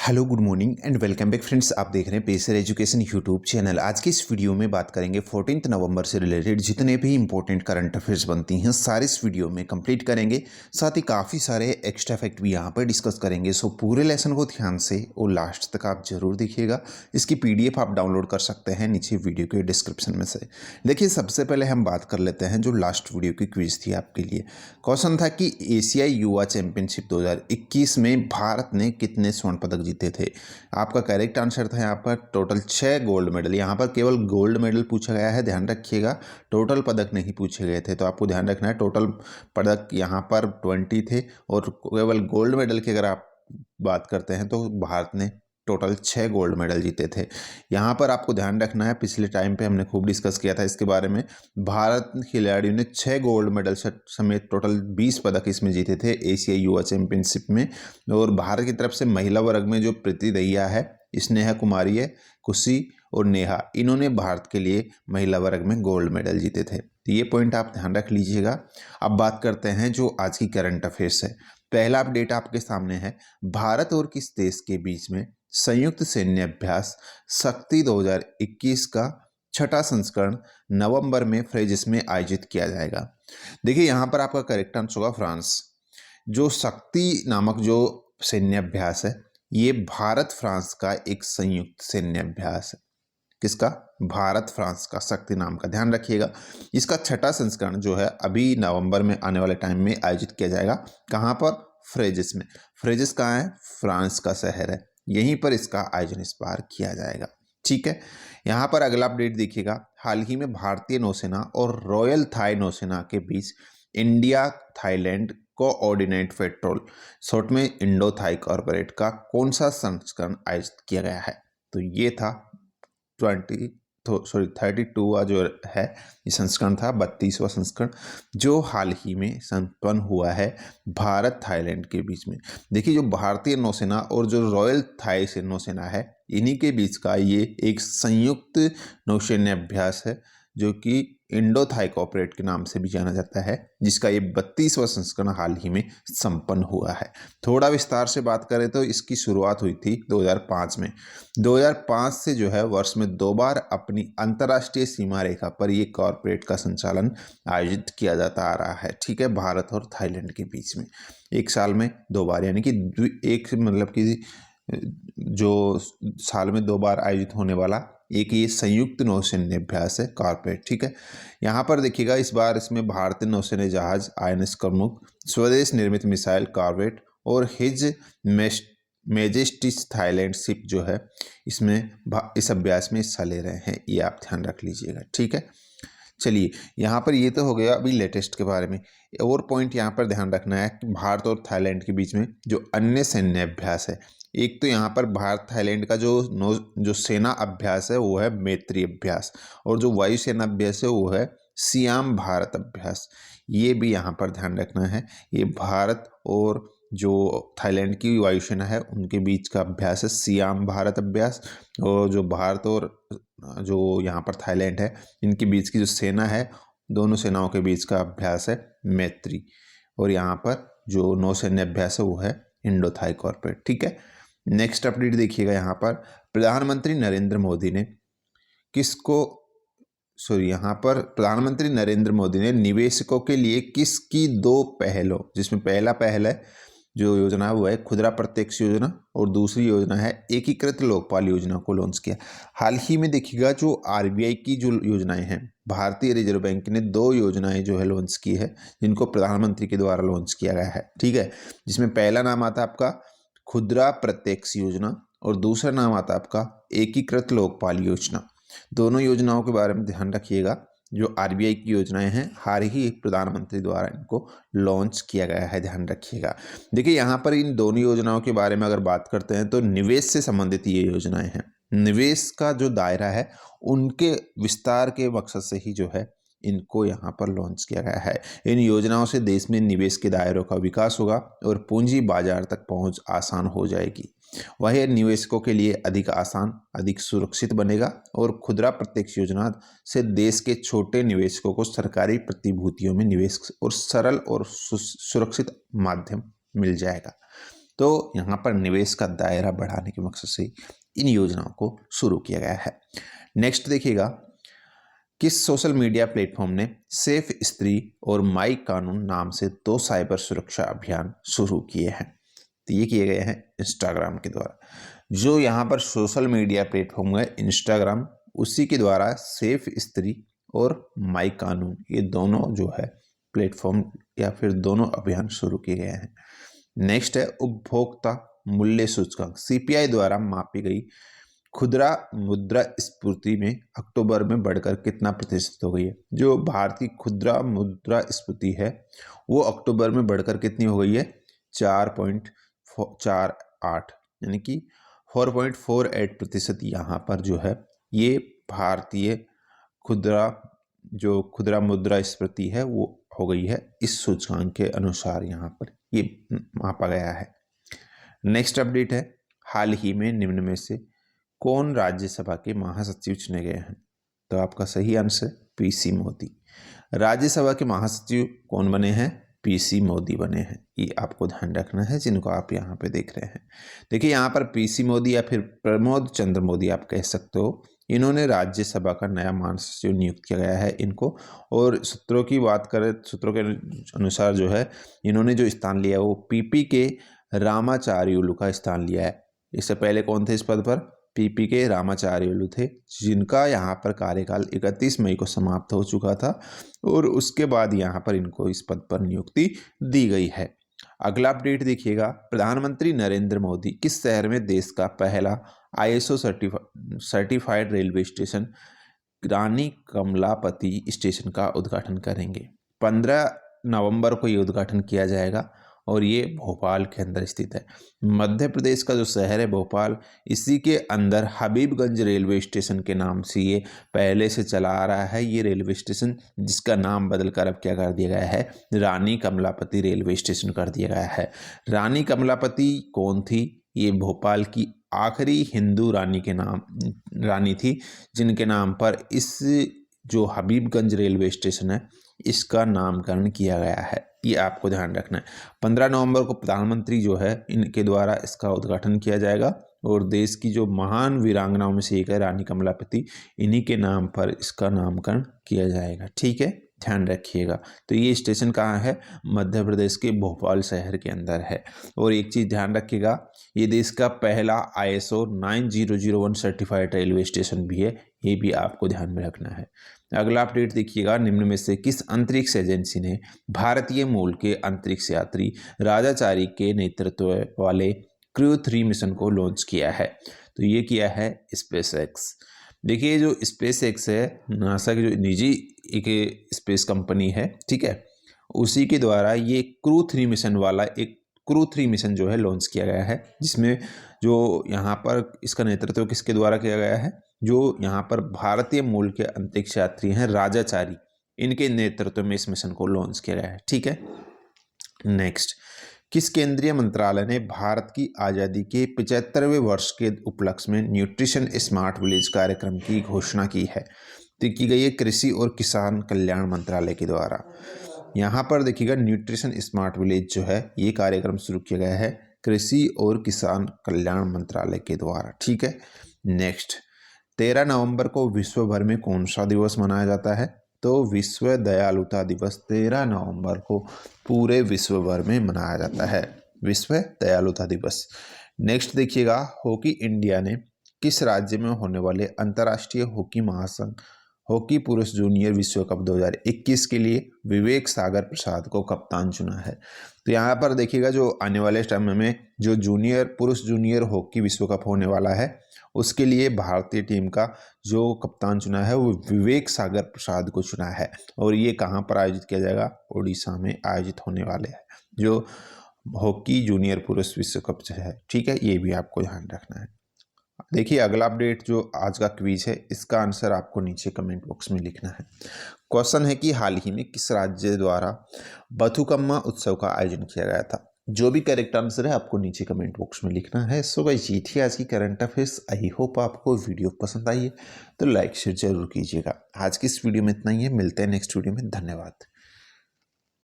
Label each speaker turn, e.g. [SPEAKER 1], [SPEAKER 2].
[SPEAKER 1] Hello good morning and welcome back friends. आप देख रहे हैं पेसर एजुकेशन यूट्यूब चैनल। आज की इस वीडियो में बात करेंगे 14 नवंबर से रिलेटेड जितने भी इंपॉर्टेंट करंट अफेयर्स बनती हैं सारे इस वीडियो में कंप्लीट करेंगे। साथ ही काफ़ी सारे एक्स्ट्रा फैक्ट भी यहाँ पर डिस्कस करेंगे। सो पूरे लेसन को ध्यान से और लास्ट तक आप जरूर देखिएगा। इसकी PDF आप डाउनलोड कर सकते हैं नीचे वीडियो के डिस्क्रिप्शन में से। देखिए, सबसे पहले हम बात कर लेते हैं जो लास्ट वीडियो की क्विज थी आपके लिए। क्वेश्चन था कि एशियाई युवा चैंपियनशिप 2021 में भारत ने कितने स्वर्ण पदक जीते थे। आपका करेक्ट आंसर था यहाँ पर टोटल 6 गोल्ड मेडल। यहाँ पर केवल गोल्ड मेडल पूछा गया है, ध्यान रखिएगा। टोटल पदक नहीं पूछे गए थे, तो आपको ध्यान रखना है टोटल पदक यहाँ पर 20 थे और केवल गोल्ड मेडल की अगर आप बात करते हैं तो भारत ने टोटल 6 गोल्ड मेडल जीते थे। यहाँ पर आपको ध्यान रखना है, पिछले टाइम पे हमने खूब डिस्कस किया था इसके बारे में। भारत खिलाड़ियों ने 6 गोल्ड मेडल समेत टोटल 20 पदक इसमें जीते थे एशियाई युवा चैंपियनशिप में। और भारत की तरफ से महिला वर्ग में जो प्रीति दहिया है, स्नेहा कुमारी है, खुशी और नेहा, इन्होंने भारत के लिए महिला वर्ग में गोल्ड मेडल जीते थे। तो ये पॉइंट आप ध्यान रख लीजिएगा। अब बात करते हैं जो आज की करंट अफेयर्स है। पहला अपडेट आपके सामने है, भारत और किस देश के बीच में संयुक्त सैन्य अभ्यास शक्ति 2021 का छठा संस्करण नवंबर में फ्रेजिस में आयोजित किया जाएगा। देखिए, यहाँ पर आपका करेक्ट आंसर होगा फ्रांस। जो शक्ति नामक जो सैन्य अभ्यास है, ये भारत फ्रांस का एक संयुक्त सैन्य अभ्यास है। किसका? भारत फ्रांस का शक्ति नाम का, ध्यान रखिएगा। इसका छठा संस्करण जो है अभी नवंबर में आने वाले टाइम में आयोजित किया जाएगा। कहाँ पर? फ्रेजिस में। फ्रेजिस कहाँ है? फ्रांस का शहर है, यहीं पर इसका आयोजन इस बार किया जाएगा। ठीक है, यहाँ पर अगला अपडेट देखिएगा। हाल ही में भारतीय नौसेना और रॉयल थाई नौसेना के बीच India Thailand coordinate patrol, short में इंडो थाई कॉर्पोरेट का कौन सा संस्करण आयोजित किया गया है? तो ये था 32वां जो है ये संस्करण था, 32वां संस्करण जो हाल ही में संपन्न हुआ है भारत थाईलैंड के बीच में। देखिए, जो भारतीय नौसेना और जो रॉयल थाई से नौसेना है, इन्हीं के बीच का ये एक संयुक्त नौसैन्य अभ्यास है जो कि इंडो थाई कॉर्पोरेट के नाम से भी जाना जाता है, जिसका ये 32वां संस्करण हाल ही में संपन्न हुआ है। थोड़ा विस्तार से बात करें तो इसकी शुरुआत हुई थी 2005 में। 2005 से जो है वर्ष में 2 बार अपनी अंतर्राष्ट्रीय सीमा रेखा पर ये कॉर्पोरेट का संचालन आयोजित किया जाता आ रहा है। ठीक है, भारत और थाईलैंड के बीच में एक साल में 2 बार, यानी कि एक मतलब कि जो साल में 2 बार आयोजित होने वाला एक ये संयुक्त नौसैन्य अभ्यास है कॉर्पोरेट। ठीक है, यहाँ पर देखिएगा, इस बार इसमें भारतीय नौसैन्य जहाज INS कर्मुक, स्वदेश निर्मित मिसाइल कॉर्वेट और हिज मेजेस्टिस थाईलैंड शिप जो है इसमें इस अभ्यास में हिस्सा ले रहे हैं। ये आप ध्यान रख लीजिएगा। ठीक है, चलिए, यहाँ पर ये तो हो गया अभी लेटेस्ट के बारे में। और पॉइंट यहाँ पर ध्यान रखना है कि भारत और थाईलैंड के बीच में जो अन्य सैन्य अभ्यास है, एक तो यहाँ पर भारत थाईलैंड का जो सेना अभ्यास है वो है मैत्री अभ्यास, और जो वायुसेना अभ्यास है वो है सियाम भारत अभ्यास। ये भी यहाँ पर ध्यान रखना है। ये भारत और जो थाईलैंड की वायुसेना है उनके बीच का अभ्यास है सियाम भारत अभ्यास, और जो भारत और जो यहाँ पर थाईलैंड है इनके बीच की जो सेना है, दोनों सेनाओं के बीच का अभ्यास है मैत्री। और यहाँ पर जो नौसैन्य अभ्यास है वो है इंडो थाई कॉर्पोरेट। ठीक है, नेक्स्ट अपडेट देखिएगा। यहाँ पर प्रधानमंत्री नरेंद्र मोदी ने निवेशकों के लिए किसकी 2 पहलों, जिसमें पहला पहल है जो योजना है वो है खुदरा प्रत्यक्ष योजना, और दूसरी योजना है एकीकृत लोकपाल योजना को लॉन्च किया। हाल ही में देखिएगा जो RBI की जो योजनाएं हैं, भारतीय रिजर्व बैंक ने 2 योजनाएं जो है लॉन्च की है, जिनको प्रधानमंत्री के द्वारा लॉन्च किया गया है। ठीक है, जिसमें पहला नाम आता है आपका खुदरा प्रत्यक्ष योजना और दूसरा नाम आता है आपका एकीकृत लोकपाल योजना। दोनों योजनाओं के बारे में ध्यान रखिएगा। जो RBI की योजनाएं हैं, हाल ही प्रधानमंत्री द्वारा इनको लॉन्च किया गया है, ध्यान रखिएगा। देखिए, यहाँ पर इन दोनों योजनाओं के बारे में अगर बात करते हैं तो निवेश से संबंधित ये योजनाएं हैं। निवेश का जो दायरा है उनके विस्तार के मकसद से ही जो है इनको यहाँ पर लॉन्च किया गया है। इन योजनाओं से देश में निवेश के दायरों का विकास होगा और पूंजी बाजार तक पहुँच आसान हो जाएगी। वह निवेशकों के लिए अधिक आसान, अधिक सुरक्षित बनेगा, और खुदरा प्रत्यक्ष योजना से देश के छोटे निवेशकों को सरकारी प्रतिभूतियों में निवेश और सरल और सुरक्षित माध्यम मिल जाएगा। तो यहाँ पर निवेश का दायरा बढ़ाने के मकसद से इन योजनाओं को शुरू किया गया है। नेक्स्ट देखिएगा, किस सोशल मीडिया प्लेटफॉर्म ने सेफ स्त्री और माई कानून नाम से 2 साइबर सुरक्षा अभियान शुरू किए हैं? तो ये किए गए हैं इंस्टाग्राम के द्वारा। जो यहाँ पर सोशल मीडिया प्लेटफॉर्म है इंस्टाग्राम, उसी के द्वारा सेफ स्त्री और माई कानून, ये दोनों जो है प्लेटफॉर्म या फिर दोनों अभियान शुरू किए गए हैं। नेक्स्ट है उपभोक्ता मूल्य सूचकांक, सीपीआई द्वारा मापी गई खुदरा मुद्रास्फीति में अक्टूबर में बढ़कर कितना प्रतिशत हो गई है? जो भारतीय खुदरा मुद्रास्फीति है वो अक्टूबर में बढ़कर कितनी हो गई है? 4.48, यानी कि 4.48% यहाँ पर जो है ये भारतीय खुदरा मुद्रास्फीति है वो हो गई है इस सूचकांक के अनुसार, यहाँ पर ये मापा गया है। नेक्स्ट अपडेट है, हाल ही में निम्न में से कौन राज्यसभा के महासचिव चुने गए हैं? तो आपका सही आंसर पीसी मोदी। राज्यसभा के महासचिव कौन बने हैं? पीसी मोदी बने हैं। ये आपको ध्यान रखना है, जिनको आप यहाँ पे देख रहे हैं। देखिए यहाँ पर पीसी मोदी या फिर प्रमोद चंद्र मोदी आप कह सकते हो, इन्होंने राज्यसभा का नया महासचिव नियुक्त किया गया है इनको। और सूत्रों की बात करें, सूत्रों के अनुसार जो है इन्होंने जो स्थान लिया है वो पीपी के रामाचार्युलु का स्थान लिया है। इससे पहले कौन थे इस पद पर? पीपी के रामाचार्युलु थे, जिनका यहाँ पर कार्यकाल 31 मई को समाप्त हो चुका था और उसके बाद यहाँ पर इनको इस पद पर नियुक्ति दी गई है। अगला अपडेट देखिएगा, प्रधानमंत्री नरेंद्र मोदी किस शहर में देश का पहला ISO सर्टिफाइड रेलवे स्टेशन रानी कमलापति स्टेशन का उद्घाटन करेंगे? 15 नवंबर को ये उद्घाटन किया जाएगा और ये भोपाल के अंदर स्थित है। मध्य प्रदेश का जो शहर है भोपाल, इसी के अंदर हबीबगंज रेलवे स्टेशन के नाम से ये पहले से चला आ रहा है ये रेलवे स्टेशन, जिसका नाम बदलकर अब क्या कर दिया गया है? रानी कमलापति रेलवे स्टेशन कर दिया गया है। रानी कमलापति कौन थी? ये भोपाल की आखिरी हिंदू रानी थी, जिनके नाम पर इस जो हबीबगंज रेलवे स्टेशन है इसका नामकरण किया गया है। ये आपको ध्यान रखना है। 15 नवंबर को प्रधानमंत्री जो है इनके द्वारा इसका उद्घाटन किया जाएगा और देश की जो महान वीरांगनाओं में से एक है रानी कमलापति, इन्हीं के नाम पर इसका नामकरण किया जाएगा। ठीक है, ध्यान रखिएगा। तो ये स्टेशन कहाँ है? मध्य प्रदेश के भोपाल शहर के अंदर है। और एक चीज़ ध्यान रखिएगा, ये देश का पहला ISO 9001 सर्टिफाइड रेलवे स्टेशन भी है, ये भी आपको ध्यान में रखना है। अगला अपडेट देखिएगा, निम्न में से किस अंतरिक्ष एजेंसी ने भारतीय मूल के अंतरिक्ष यात्री राजाचारी के नेतृत्व वाले क्रू 3 मिशन को लॉन्च किया है? तो ये किया है स्पेसएक्स। देखिए जो स्पेसएक्स है नासा की जो निजी एक स्पेस कंपनी है, ठीक है, उसी के द्वारा ये क्रू 3 मिशन वाला एक क्रू 3 मिशन जो है लॉन्च किया गया है, जिसमें जो यहाँ पर इसका नेतृत्व किसके द्वारा किया गया है? जो यहाँ पर भारतीय मूल के अंतरिक्ष यात्री हैं राजाचारी, इनके नेतृत्व में इस मिशन को लॉन्च किया गया है। ठीक है, नेक्स्ट, किस केंद्रीय मंत्रालय ने भारत की आज़ादी के 75वें वर्ष के उपलक्ष्य में न्यूट्रिशन स्मार्ट विलेज कार्यक्रम की घोषणा की है? तो की गई है कृषि और किसान कल्याण मंत्रालय के द्वारा। यहाँ पर देखिएगा न्यूट्रिशन स्मार्ट विलेज जो है ये कार्यक्रम शुरू किया गया है कृषि और किसान कल्याण मंत्रालय के द्वारा। ठीक है, नेक्स्ट, 13 नवंबर को विश्व भर में कौन सा दिवस मनाया जाता है? तो विश्व दयालुता दिवस 13 नवंबर को पूरे विश्व भर में मनाया जाता है, विश्व दयालुता दिवस। नेक्स्ट देखिएगा, हॉकी इंडिया ने किस राज्य में होने वाले अंतर्राष्ट्रीय हॉकी महासंघ हॉकी पुरुष जूनियर विश्व कप 2021 के लिए विवेक सागर प्रसाद को कप्तान चुना है? तो यहाँ पर देखिएगा जो आने वाले टाइम में जो पुरुष जूनियर हॉकी विश्व कप होने वाला है उसके लिए भारतीय टीम का जो कप्तान चुना है वो विवेक सागर प्रसाद को चुना है। और ये कहाँ पर आयोजित किया जाएगा? उड़ीसा में आयोजित होने वाले हैं जो हॉकी जूनियर पुरुष विश्व कप है। ठीक है, ये भी आपको ध्यान रखना है। देखिए अगला अपडेट जो आज का क्विज है इसका आंसर आपको नीचे कमेंट बॉक्स में लिखना है। क्वेश्चन है कि हाल ही में किस राज्य द्वारा बथुकम्मा उत्सव का आयोजन किया गया था? जो भी करेक्ट आंसर है आपको नीचे कमेंट बॉक्स में लिखना है। सो गाइस ये थी आज की करंट अफेयर्स। आई होप आपको वीडियो पसंद आई है तो लाइक शेयर जरूर कीजिएगा। आज की इस वीडियो में इतना ही है, मिलते हैं नेक्स्ट वीडियो में। धन्यवाद।